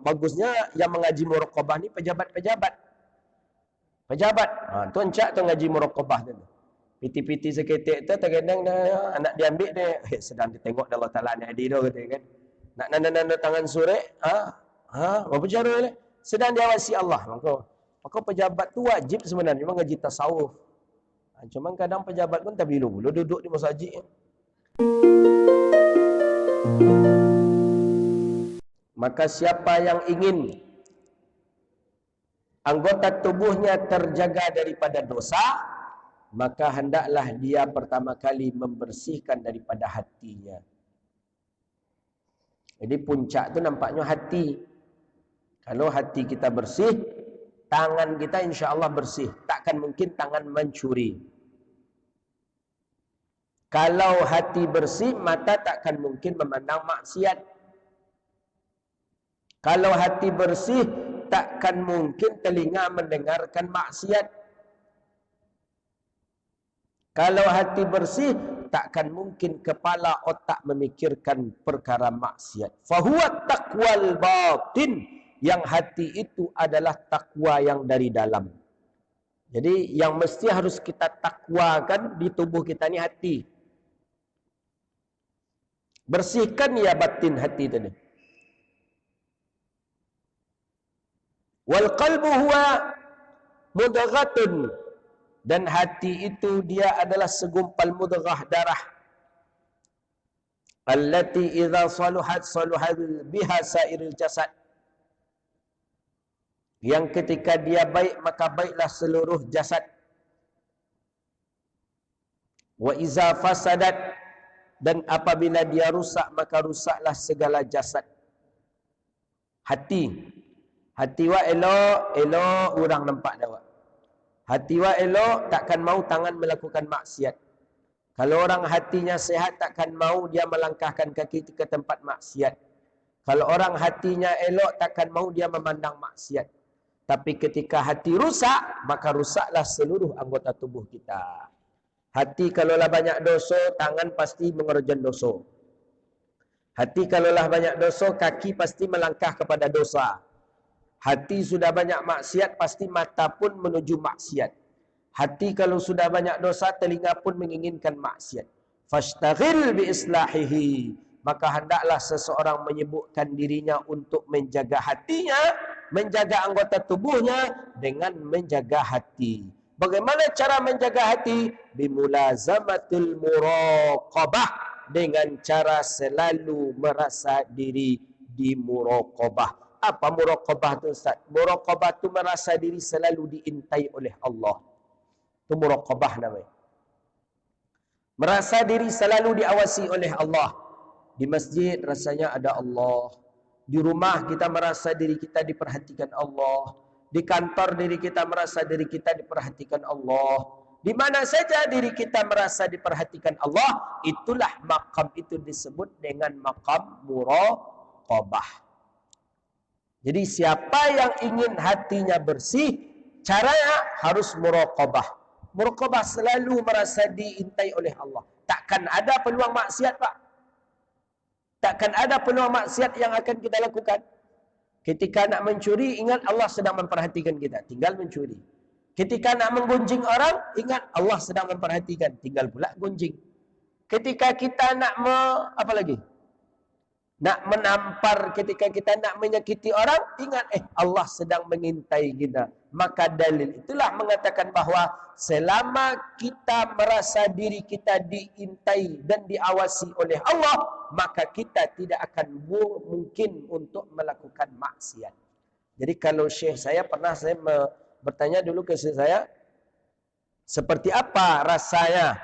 Bagusnya yang mengaji muraqabah ni pejabat-pejabat. Pejabat. Tuan Cak tu ngaji muraqabah tu. Piti-piti seketik tu terkadang anak dia ambil dia. Sedang dia tengok Allah Ta'ala ni hadir tu kata kan. Nak nanda-nanda tangan surat. Apa cara ni? Sedang diawasi Allah. Maka pejabat tu wajib sebenarnya mengaji tasawuf. Cuma kadang pejabat pun tak bila duduk di masjid. Maka siapa yang ingin anggota tubuhnya terjaga daripada dosa, maka hendaklah dia pertama kali membersihkan daripada hatinya. Jadi puncak tu nampaknya hati. Kalau hati kita bersih, tangan kita insya Allah bersih. Takkan mungkin tangan mencuri. Kalau hati bersih, mata takkan mungkin memandang maksiat. Kalau hati bersih, takkan mungkin telinga mendengarkan maksiat. Kalau hati bersih, takkan mungkin kepala otak memikirkan perkara maksiat. Fahuwa taqwal batin. Yang hati itu adalah takwa yang dari dalam. Jadi yang mesti harus kita takwakan di tubuh kita ni hati. Bersihkan ya batin hati tadi. Wal qalbu huwa mudghatun. Dan hati itu dia adalah segumpal mudghah darah. Allati idza saluhat saluhat biha sairil jasad. Yang ketika dia baik maka baiklah seluruh jasad. Wa iza fasadat, dan apabila dia rusak maka rusaklah segala jasad. Hati. Hati wa elok orang nampak dah. Hati wa elok takkan mau tangan melakukan maksiat. Kalau orang hatinya sehat takkan mau dia melangkahkan kaki ke tempat maksiat. Kalau orang hatinya elok takkan mau dia memandang maksiat. Tapi ketika hati rusak, maka rusaklah seluruh anggota tubuh kita. Hati kalaulah banyak dosa, tangan pasti mengerjakan dosa. Hati kalaulah banyak dosa, kaki pasti melangkah kepada dosa. Hati sudah banyak maksiat, pasti mata pun menuju maksiat. Hati kalau sudah banyak dosa, telinga pun menginginkan maksiat. Fashtaghil bi islahihi. Maka hendaklah seseorang menyibukkan dirinya untuk menjaga hatinya, menjaga anggota tubuhnya dengan menjaga hati. Bagaimana cara menjaga hati? Bimulazamatul muraqabah. Dengan cara selalu merasa diri di muraqabah. Apa muraqabah tu Ustaz? Muraqabah tu merasa diri selalu diintai oleh Allah. Itu muraqabah namanya. Merasa diri selalu diawasi oleh Allah. Di masjid rasanya ada Allah. Di rumah kita merasa diri kita diperhatikan Allah. Di kantor diri kita merasa diri kita diperhatikan Allah. Di mana saja diri kita merasa diperhatikan Allah, itulah maqam itu disebut dengan maqam muraqabah. Jadi siapa yang ingin hatinya bersih, caranya harus muraqabah. Muraqabah selalu merasa diintai oleh Allah. Takkan ada peluang maksiat, Pak. Takkan ada peluang maksiat yang akan kita lakukan. Ketika nak mencuri, ingat Allah sedang memperhatikan kita. Tinggal mencuri. Ketika nak menggunjing orang, ingat Allah sedang memperhatikan. Tinggal pula gunjing. Ketika kita nak apa lagi? Nak menampar, ketika kita nak menyakiti orang, ingat Allah sedang mengintai kita. Maka dalil itulah mengatakan bahawa selama kita merasa diri kita diintai dan diawasi oleh Allah, maka kita tidak akan mungkin untuk melakukan maksiat. Jadi kalau Syekh saya pernah bertanya dulu ke Syekh saya, seperti apa rasanya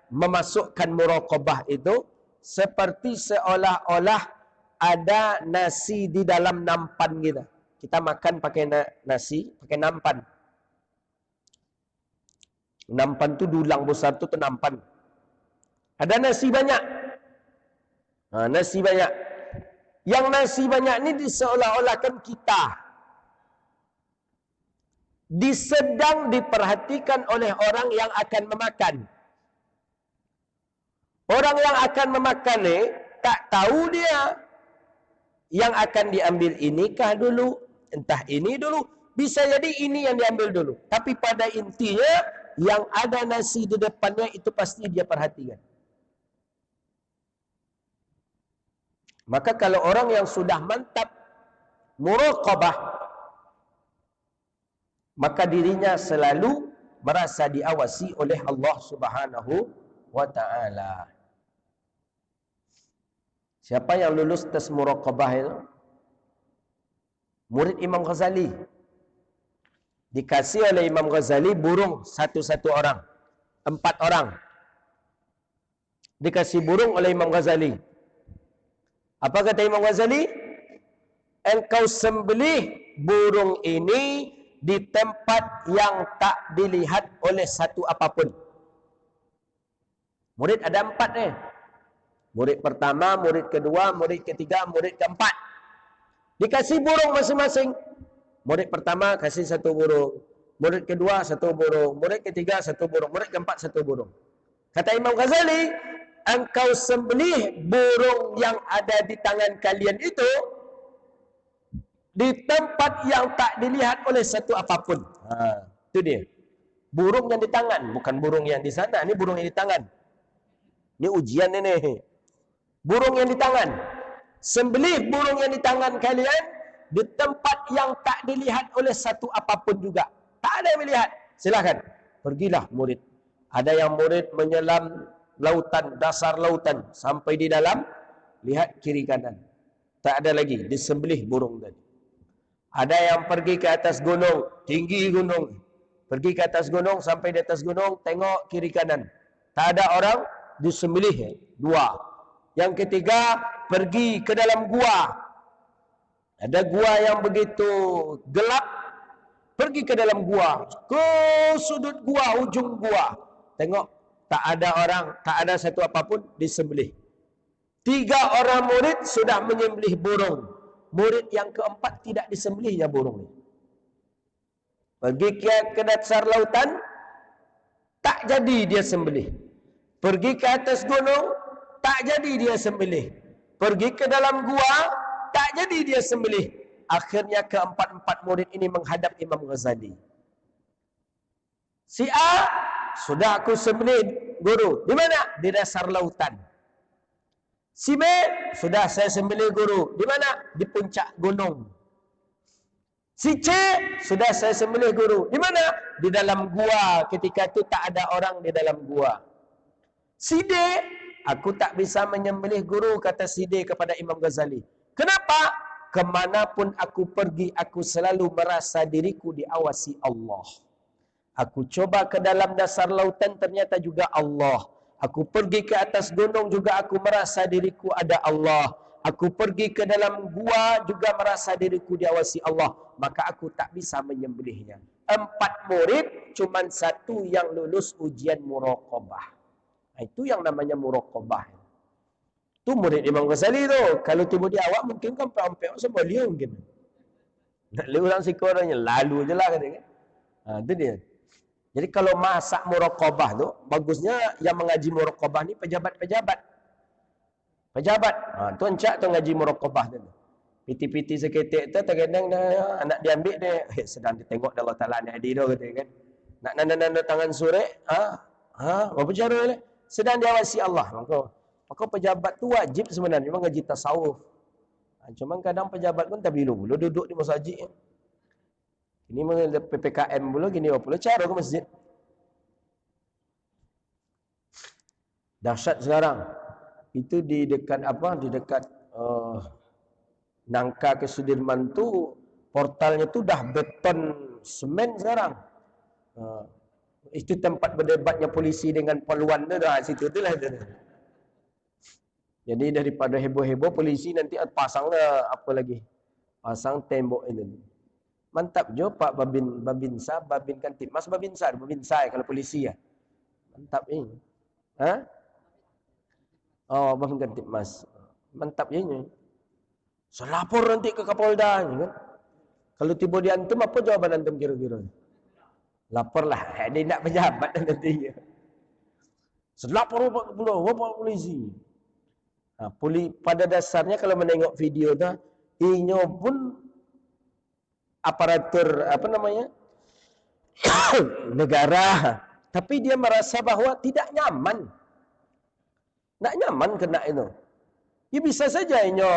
memasukkan muraqabah itu? Seperti seolah-olah ada nasi di dalam nampan kita. Kita makan pakai nasi, pakai nampan. Nampan tu dulang besar tu nampan. Ada nasi banyak. Nasi banyak. Yang nasi banyak ni diseolah-olahkan kita disedang diperhatikan oleh orang yang akan memakan. Orang yang akan memakan ni tak tahu dia Yang akan diambil inikah dulu? Entah ini dulu. Bisa jadi ini yang diambil dulu. Tapi pada intinya, yang ada nasi di depannya itu pasti dia perhatikan. Maka kalau orang yang sudah mantap muraqabah, maka dirinya selalu merasa diawasi oleh Allah Subhanahu wa ta'ala. Siapa yang lulus tes muraqabah itu? Murid Imam Ghazali. Dikasih oleh Imam Ghazali burung satu-satu orang. 4 orang. Dikasih burung oleh Imam Ghazali. Apa kata Imam Ghazali? Engkau sembelih burung ini di tempat yang tak dilihat oleh satu apapun. Murid ada 4 ni. Murid pertama, murid kedua, murid ketiga, murid keempat. Dikasih burung masing-masing. Murid pertama kasih 1 burung. Murid kedua 1 burung. Murid ketiga 1 burung. Murid keempat 1 burung. Kata Imam Ghazali, engkau sembelih burung yang ada di tangan kalian itu di tempat yang tak dilihat oleh satu apapun. Itu dia. Burung yang di tangan, bukan burung yang di sana. Ini burung yang di tangan. Ini ujian ini. Burung yang di tangan. Sembelih burung yang di tangan kalian di tempat yang tak dilihat oleh satu apapun juga. Tak ada yang melihat. Silakan. Pergilah murid. Ada yang murid menyelam lautan, dasar lautan. Sampai di dalam, lihat kiri kanan. Tak ada lagi. Disembelih burung tadi. Ada yang pergi ke atas gunung, tinggi gunung. Pergi ke atas gunung, sampai di atas gunung, tengok kiri kanan. Tak ada orang, disembelih 2. Yang ketiga, pergi ke dalam gua. Ada gua yang begitu gelap. Pergi ke dalam gua. Ke sudut gua, ujung gua. Tengok, tak ada orang, tak ada satu apapun, disembelih. 3 orang murid sudah menyembelih burung. Murid yang keempat tidak disembelihnya burung. Pergi ke dasar lautan, tak jadi dia sembelih. Pergi ke atas gunung, tak jadi dia sembelih. Pergi ke dalam gua, tak jadi dia sembelih. Akhirnya keempat-empat murid ini menghadap Imam Ghazali. Si A, sudah aku sembelih guru. Di mana? Di dasar lautan. Si B, sudah saya sembelih guru. Di mana? Di puncak gunung. Si C, sudah saya sembelih guru. Di mana? Di dalam gua. Ketika itu tak ada orang di dalam gua. Si D, aku tak bisa menyembelih guru, kata si D kepada Imam Ghazali. Kenapa? Kemanapun aku pergi, aku selalu merasa diriku diawasi Allah. Aku coba ke dalam dasar lautan, ternyata juga Allah. Aku pergi ke atas gunung, juga aku merasa diriku ada Allah. Aku pergi ke dalam gua, juga merasa diriku diawasi Allah. Maka aku tak bisa menyembelihnya. 4 murid, cuman 1 yang lulus ujian muraqabah. Itu yang namanya muraqabah. Itu murid Imam Ghazali tu. Kalau tiba di awak, mungkin kan perampak semua dia mungkin. Nak lewat orang sikoranya, lalu je lah kata kan. Itu dia. Jadi kalau masak muraqabah tu, bagusnya yang mengaji muraqabah ni pejabat-pejabat. Pejabat. Tuan Cak tu ngaji muraqabah tu. Piti-piti seketik tu, terkadang anak dia ambil dia. Sedang dia tengok Allah Ta'ala ni hadir tu kata kan. Nak nanda-nanda tangan surek. Apa cara ni? Sedang diawasi Allah. Maka pejabat tu wajib sebenarnya mengaji tasawuf. Cuma kadang pejabat pun tak bila duduk di masjid. Ini PPKM pula, gini apa pula cara ke masjid. Dahsyat sekarang. Itu di dekat apa? Di dekat Nangka ke Sudirman tu, portalnya tu dah beton semen sekarang. Itu tempat berdebatnya polisi dengan paluan tu dah, situ tu lah. Jadi daripada heboh-heboh, polisi nanti pasang apa lagi? Pasang tembok ini. Mantap jo Pak Babinsa, Babin Kantipmas, Babinsa kalau polisi ya. Mantap ini. Oh, Babin Kantipmas. Mantap je ni. Selapor nanti ke Kapolda ni kan. Kalau tiba di antum, apa jawaban antum kira-kira? Laporlah. Dia nak pejabat nanti. Selapor Bapak polisi. Pada dasarnya kalau menengok video tu, Inyo pun aparatur apa namanya negara, tapi dia merasa bahwa tidak nyaman. Nak nyaman kena itu. Ya bisa saja inyo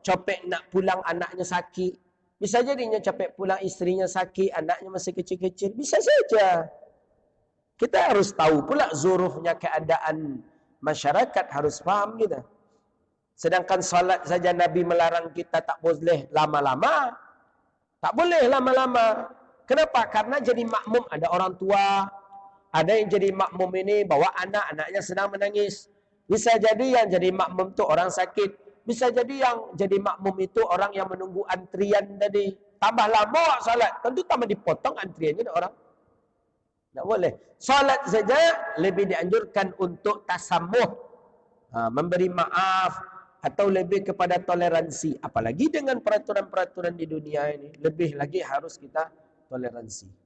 capek nak pulang anaknya sakit. Bisa jadi inyo capek pulang istrinya sakit, anaknya masih kecil-kecil. Bisa saja. Kita harus tahu pula zuruhnya keadaan masyarakat, harus faham kita. Sedangkan salat saja Nabi melarang kita tak boleh lama-lama. Tak boleh lama-lama. Kenapa? Karena jadi makmum ada orang tua, ada yang jadi makmum ini bawa anak, anaknya sedang menangis. Bisa jadi yang jadi makmum itu orang sakit. Bisa jadi yang jadi makmum itu orang yang menunggu antrian tadi. Tambah lama salat, tentu tambah dipotong antriannya orang. Tak boleh. Salat saja lebih dianjurkan untuk tasamuh, memberi maaf, atau lebih kepada toleransi. Apalagi dengan peraturan-peraturan di dunia ini, lebih lagi harus kita toleransi.